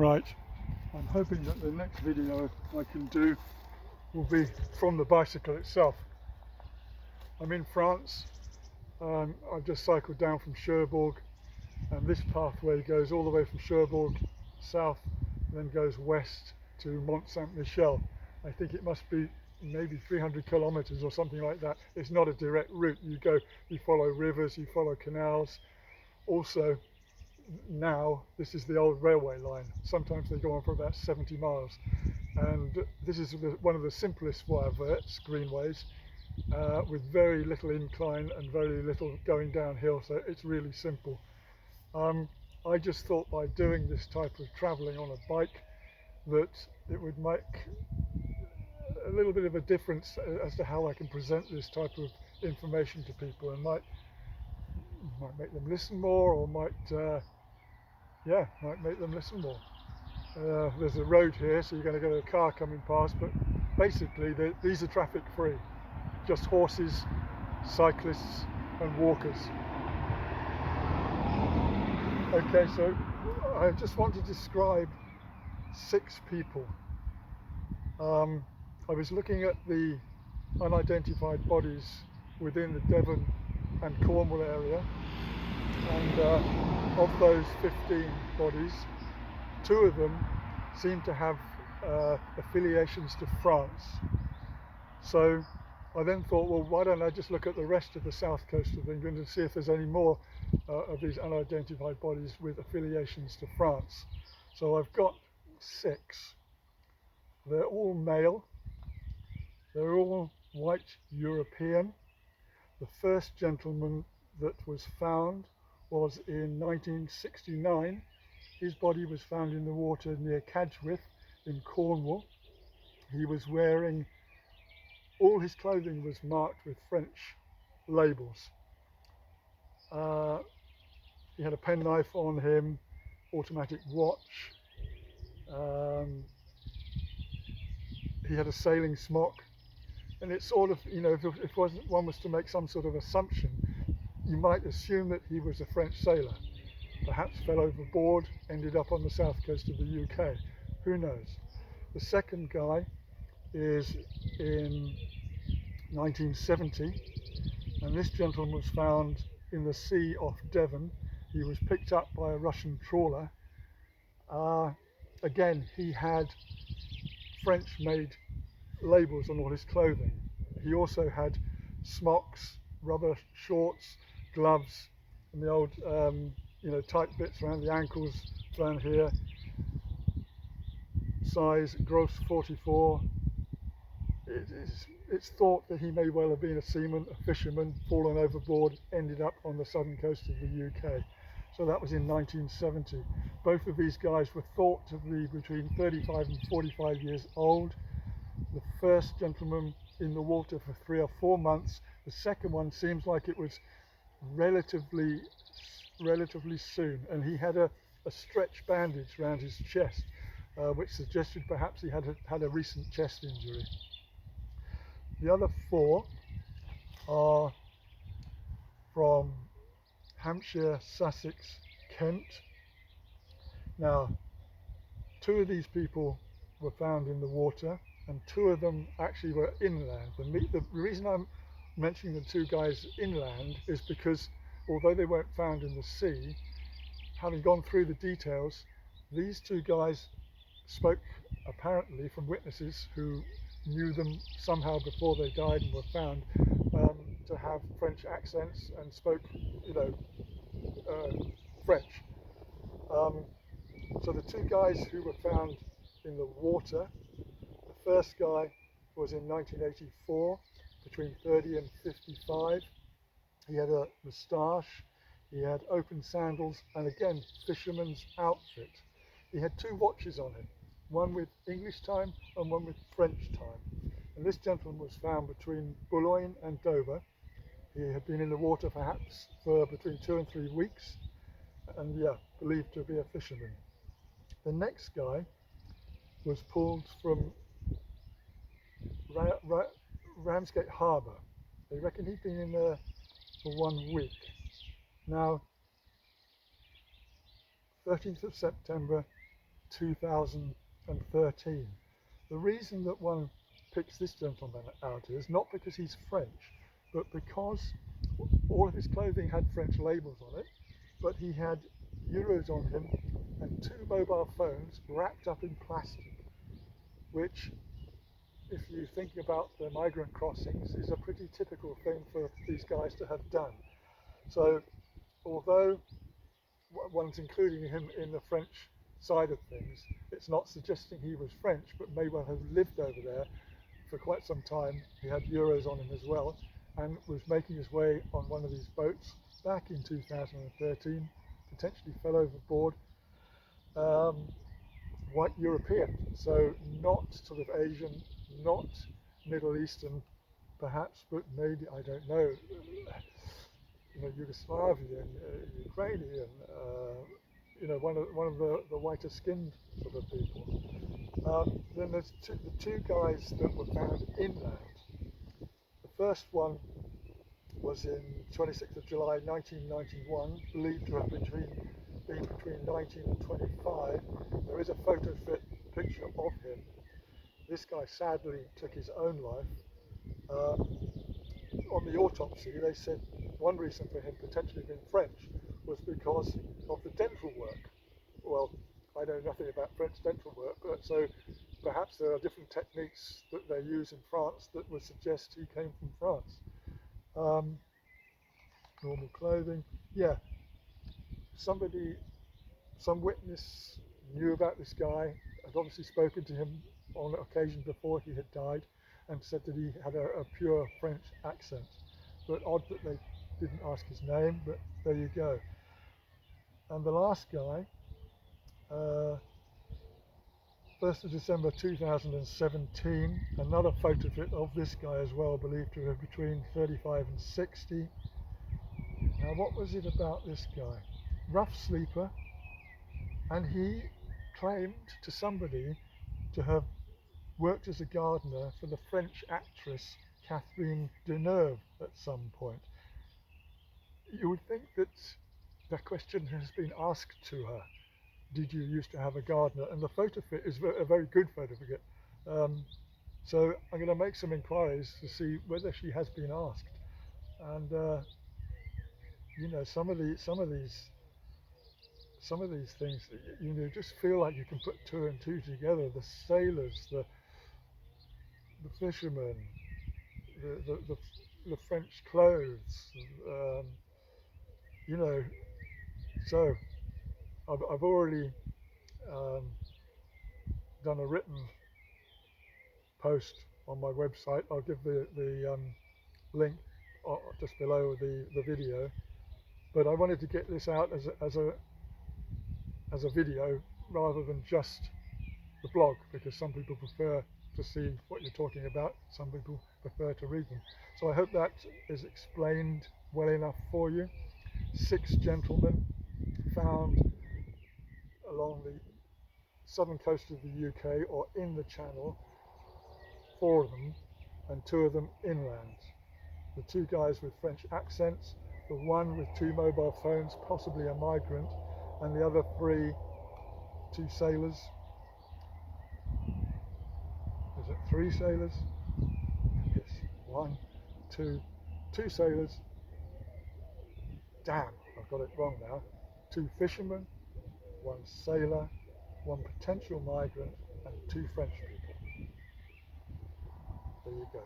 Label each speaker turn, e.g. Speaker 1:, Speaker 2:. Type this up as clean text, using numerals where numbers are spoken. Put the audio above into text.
Speaker 1: Right, I'm hoping that the next video I can do will be from the bicycle itself. I'm in France. I've just cycled down from Cherbourg, and this pathway goes all the way from Cherbourg south, then goes west to Mont Saint-Michel. I think it must be maybe 300 kilometers or something like that. It's not a direct route. You follow rivers, you follow canals. Also, now this is the old railway line. Sometimes they go on for about 70 miles, and this is one of the simplest voies verts, greenways, with very little incline and very little going downhill, so it's really simple. I just thought by doing this type of travelling on a bike that it would make a little bit of a difference as to how I can present this type of information to people, and might make them listen more, or might make them listen more. There's a road here, so you're going to get a car coming past, but basically these are traffic free, just horses, cyclists and walkers. Okay, so I just want to describe 6 people. I was looking at the unidentified bodies within the Devon and Cornwall area, and of those 15 bodies, 2 of them seem to have affiliations to France. So I then thought, well, why don't I just look at the rest of the south coast of England and see if there's any more of these unidentified bodies with affiliations to France. So I've got 6. They're all male. They're all white European. The first gentleman that was found was in 1969. His body was found in the water near Whith in Cornwall. He was wearing, all his clothing was marked with French labels. He had a penknife on him, automatic watch. He had a sailing smock, and it's sort of, if one was to make some sort of assumption, you might assume that he was a French sailor. Perhaps fell overboard, ended up on the south coast of the UK. Who knows? The second guy is in 1970, and this gentleman was found in the sea off Devon. He was picked up by a Russian trawler. Again, he had French-made labels on all his clothing. He also had smocks, rubber shorts, gloves, and the old tight bits around the ankles down here. Size gross 44. It's thought that he may well have been a seaman, a fisherman, fallen overboard, ended up on the southern coast of the UK. So that was in 1970. Both of these guys were thought to be between 35 and 45 years old. The first gentleman in the water for 3 or 4 months. The second one seems like it was relatively soon, and he had a stretch bandage around his chest, which suggested perhaps he had a recent chest injury. The other 4 are from Hampshire, Sussex, Kent. Now, 2 of these people were found in the water, and 2 of them actually were inland. The reason I'm mentioning the 2 guys inland is because although they weren't found in the sea, having gone through the details, these 2 guys spoke, apparently from witnesses who knew them somehow before they died and were found, to have French accents and spoke, French. So the 2 guys who were found in the water, the first guy was in 1984, between 30 and 55. He had a moustache, he had open sandals, and again, fisherman's outfit. He had 2 watches on him, one with English time and one with French time. And this gentleman was found between Boulogne and Dover. He had been in the water perhaps for between 2 and 3 weeks, and believed to be a fisherman. The next guy was pulled from Ramsgate Harbour. They reckon he'd been in there for 1 week. Now, 13th of September 2013. The reason that one picks this gentleman out is not because he's French, but because all of his clothing had French labels on it, but he had euros on him and 2 mobile phones wrapped up in plastic, which, if you think about the migrant crossings, is a pretty typical thing for these guys to have done. So although one's including him in the French side of things, it's not suggesting he was French, but may well have lived over there for quite some time. He had euros on him as well, and was making his way on one of these boats back in 2013, potentially fell overboard. White European, so not sort of Asian, not Middle Eastern perhaps, but maybe, I don't know, Yugoslavian, Ukrainian, one of the whiter skinned sort of people. Then there's the 2 guys that were found inland. The first one was in 26th of July 1991, believed to have been between 19 and 25. There is a photo fit picture of him. This guy sadly took his own life. On the autopsy, they said one reason for him potentially being French was because of the dental work. Well, I know nothing about French dental work, but so perhaps there are different techniques that they use in France that would suggest he came from France. Normal clothing, yeah. Some witness knew about this guy, had obviously spoken to him on occasion before he had died, and said that he had a pure French accent. But odd that they didn't ask his name, but there you go. And the last guy, 1st of December 2017, another photo fit of this guy as well, believed to have between 35 and 60. Now what was it about this guy? Rough sleeper, and he claimed to somebody to have worked as a gardener for the French actress Catherine Deneuve at some point. You would think that the question has been asked to her, did you used to have a gardener? And the photo fit is a very good photo fit. So I'm going to make some inquiries to see whether she has been asked. And some of these things, just feel like you can put 2 and 2 together. The sailors, the fishermen, the French clothes, so I've already done a written post on my website. I'll give the link just below the video, but I wanted to get this out as a video rather than just the blog, because some people prefer to see what you're talking about, some people prefer to read them. So I hope that is explained well enough for you. 6 gentlemen found along the southern coast of the UK or in the Channel, 4 of them, and 2 of them inland. The 2 guys with French accents, the one with 2 mobile phones, possibly a migrant, and the other 3, 2 sailors. Is it 3 sailors? Yes, 1, 2 sailors. Damn, I've got it wrong now. 2 fishermen, 1 sailor, 1 potential migrant, and 2 French people. There you go.